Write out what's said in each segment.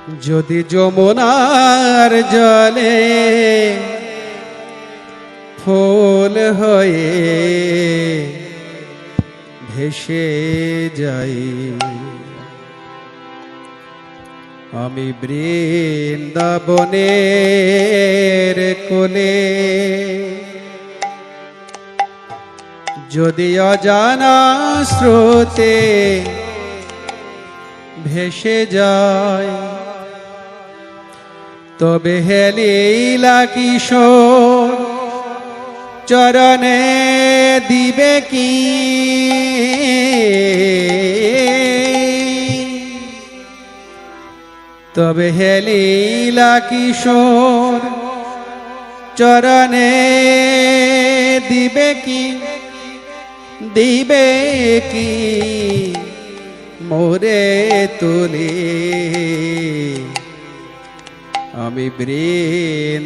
যদি যমুনার জলে ফুল হয়ে ভেসে যাই, আমি বৃন্দাবনের কোলে যদি অজানা স্রোতে ভেসে যায়, তবে হে লীলা কিশোর চরণে দিবে কি তবে হে লীলা কিশোর চরণে দিবে কি মোরে তুলে, আমি বৃন্দাবনের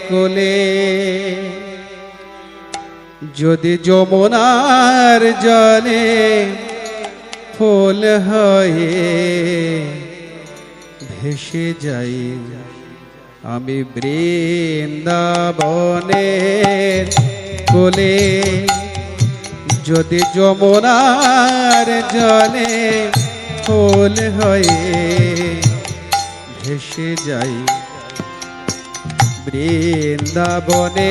কোলে যদি যমুনার জলে ফুল হয়ে ভেসে যাই, আমি বৃন্দাবনের কোলে যদি যমুনার জলে ফুল হয়ে ভেসে যাই, বৃন্দাবনের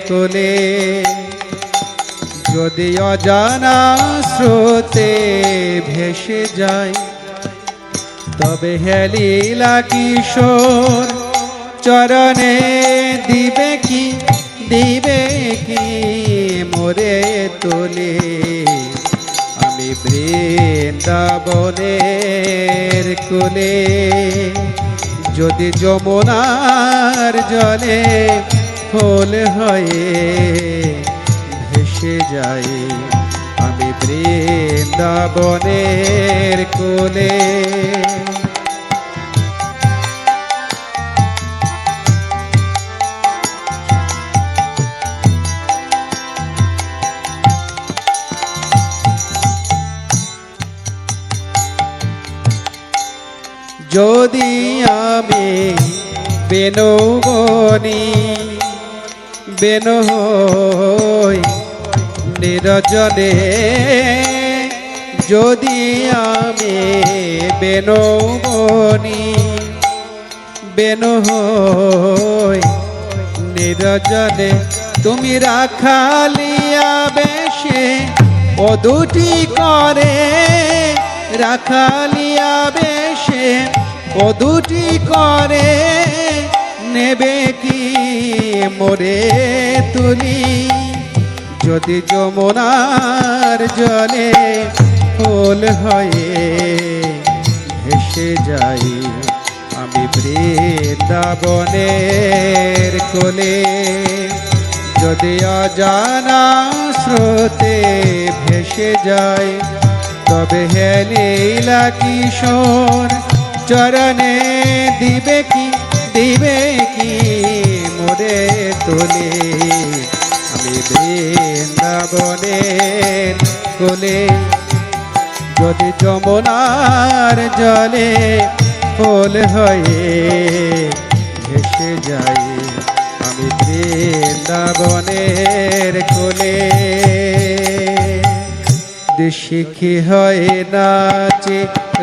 কোলে যদি অজানা স্রোতে ভেসে যায়, তবে হে লীলা কিশোর চরণে দিবে কি মোরে তোলে, আমি বৃন্দাবনের কোলে যদি যমুনার জলে ফুল হয়ে ভেসে যাই, আমি বৃন্দাবনের কোলে। যদি আমি বেনৌবনি বেনু হই নিরজনে, যদি আমি বেনৌবনি বেনু হই নিরজনে, তুমি রাখালিয়া বেশে ও দুটি করে, রাখালিয়া বেশে ও দুটি করে নেবে কি মোরে তুলি, যদি যমুনার জলে ফুল হয়ে ভেসে যাই, আমি বৃন্দাবনের কোলে যদি অজানা স্রোতে ভেসে যায়, তবে হে লীলা কিশোর চরণে দিবে কি মোরে তোলে, আমি বৃন্দাবনের কোলে যদি যমুনার জলে ফুল হয়ে ভেসে যাই, আমি বৃন্দাবনের কোলে শিখি হয়ে নাচে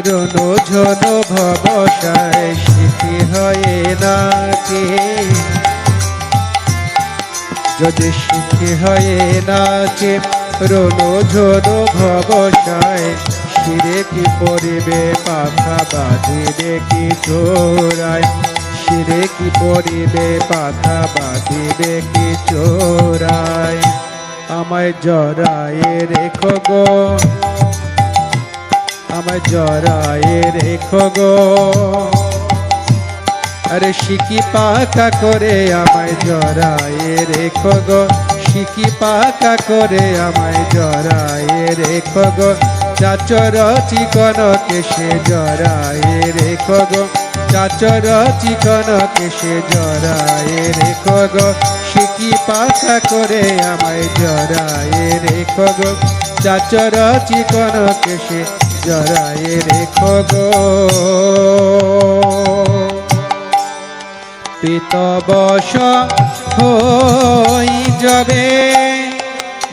রনো ঝনো ভবসায়, শিখি হয়ে নাচে যদি শিখি হয়ে নাচে রনো ঝনো ভবসায়, শিরে কি পরিবে পাখা বাঁধিবে কি চোরায়, শিরে কি পরিবে পাখা বাঁধিবে কি চোরায়, আমায় জড়ায়ে রেখো গো, আমায় জড়ায়ে রেখো গো, আরে শিকি পাকা করে আমায় জড়ায়ে রেখো গো, শিকি পাকা করে আমায় জড়ায়ে রেখো গো, চাচর চিকন কেশে জড়ায়ে রেখো গো, চাচর চিকন কেশে জড়ায়ে রেখো গো, শিকি পাকা করে আমায় জড়ায়ে রেখো গো, চাচর চিকন কেশে জড়ায়ে রেখো গো। পিতবশ হই যাবে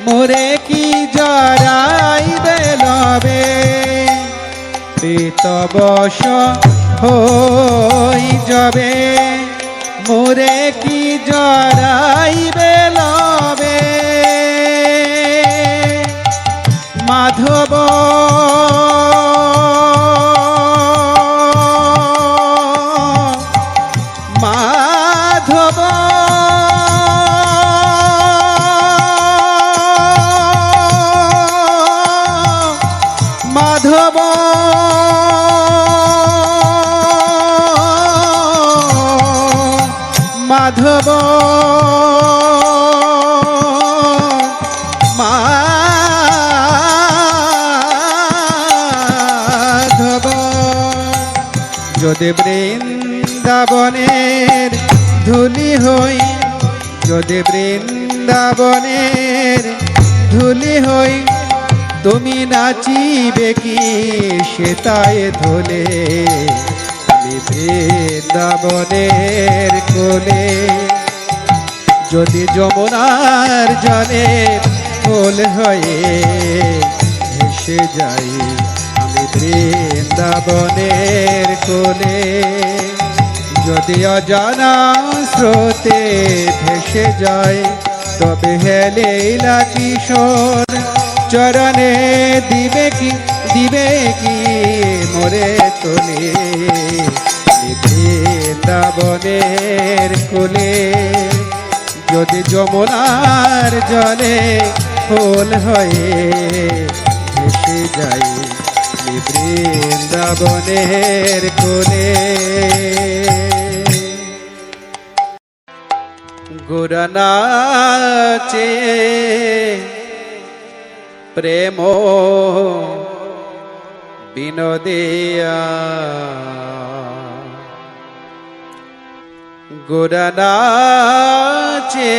মোরে কি জড়াইবে লবে। পিতবশ হই যাবে মোরে কি জড়াইবে লবে। মাধব মাধব মাধব মাধব মাধব যদি বৃন্দাবনের ধুলি হই, যদি বৃন্দাবনের ধুলি হই, তুমি নাচিবে কি সেতায় ধুলে। আমি বৃন্দাবনের কোলে যদি যমুনার জলে ফুল হয়ে ভেসে যাই। আমি বৃন্দাবনের কোলে যদি অজানা স্রোতে ভেসে যায়, তবে হে লীলা কিশোর চরণে দিবে কি মোরে তোলে। বৃন্দাবনের কোলে যদি যমুনার জলে ফুল হয়ে ভেসে যাই। বৃন্দাবনের কোলে গোরা নাচে প্রেম বিনোদিয়া। গোরা নাচে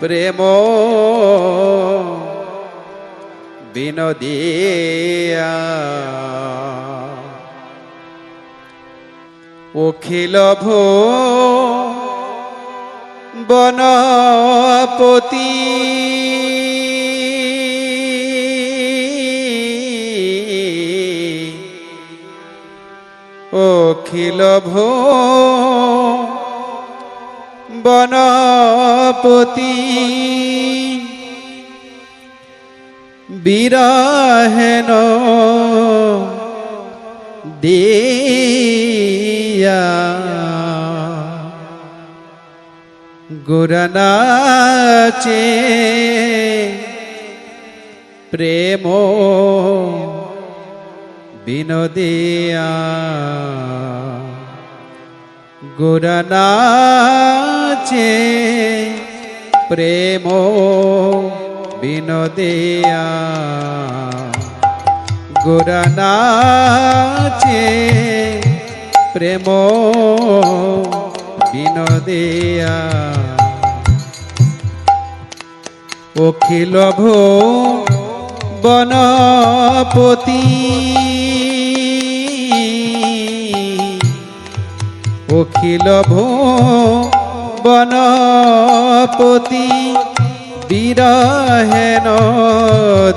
প্রেম বিনোদিয়া। অখিল বনপতি অখিল বনপতি বিরহেন দিয়া। গোরা নাচে প্রেম বিনোদিয়া। গোরা নাচে প্রেম বিনোদিয়া। গোরা নাচে প্রেম বিনোদিয়া। অখিল বনপতি অখিল বনপতি বিরহেন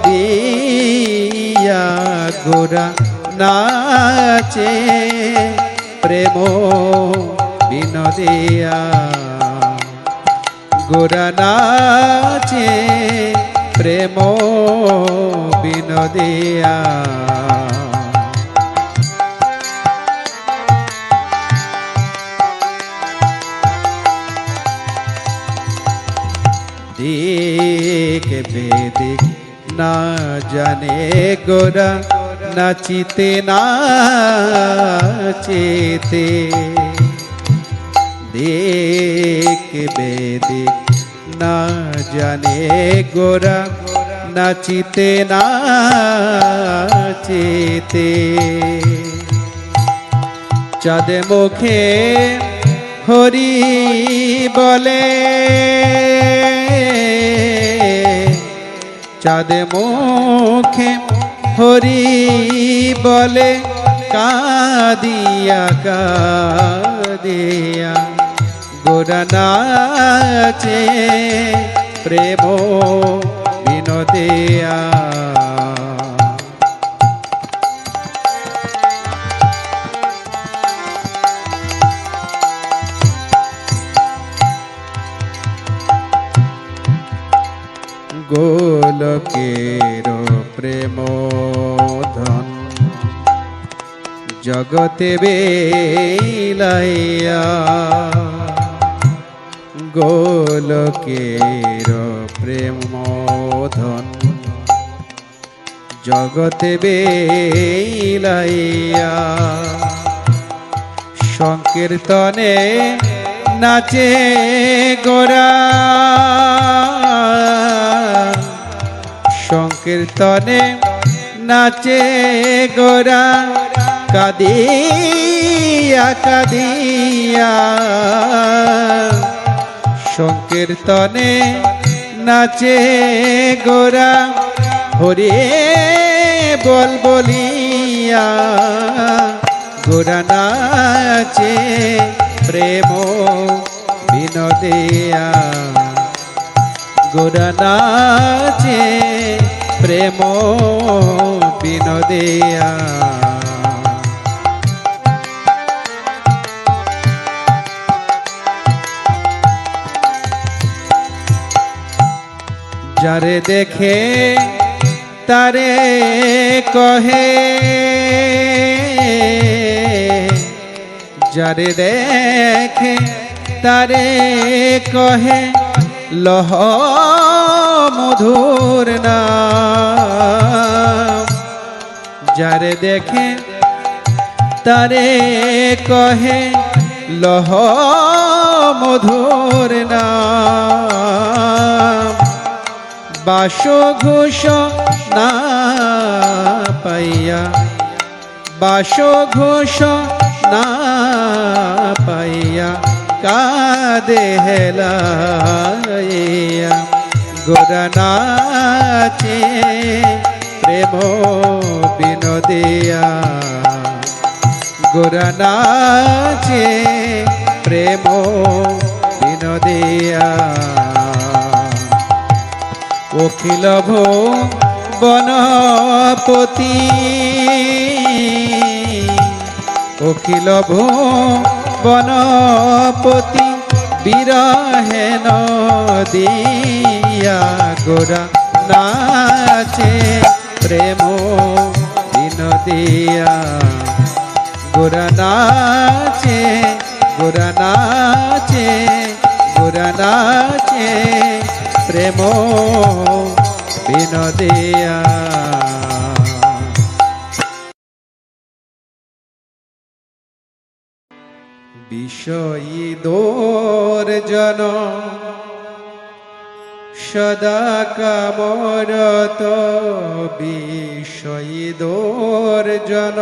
দিয়া। গোরা নাচে প্রেম বিনোদিয়া। গোরা নাচে প্রেম বিনোদিয়া। দিক বেদিক না জানে গোরা নাচিতে নাচিতে। দিক বেদিক না জানে গোরা নাচিতে নাচিতে। চাঁদ মুখে হরি বলে চাঁদে মুখে হরি বলে কাঁদিয়া কাঁদিয়া গোরা নাচে প্রেম বিনোদিয়া। গোলকের প্রেম ধন জগতে বিলাইয়া, গোলকের প্রেম ধন জগতে বিলাইয়া। সংকীর্তনে নাচে গোরা, সংকীর্তনে নাচে গোরা কাঁদিয়া কাঁদিয়া। সংকীর্তনে নাচে গোরা হরি বল বলিয়া, গোরা নাচে প্রেম বিনোদিয়া, গোরা নাচে প্রেম বিনোদিয়া। যারে দেখে তারে কহে, যারে দেখে তারে কহে লহ মধুর নাম। যারে দেখে তারে কহে লহ মধুর নাম। বাস ঘোষ না পাইয়া, বাস ঘোষ না পাইয়া কাঁদে হেলাইয়া। গোরা নাচে প্রেম বিনোদিয়া, গোরা নাচে প্রেম বিনোদিয়া। অখিল বনপতি, অখিল বনপতি বিরহে নদিয়া। গোরা নাচে প্রেম বিনোদিয়া, গোরা নাচে, গোরা নাচে, গোরা নাচে প্রেম বিনোদিয়া। বিষয়ী দোর্জন সদা কামরত, বিষয়ী দোর্জন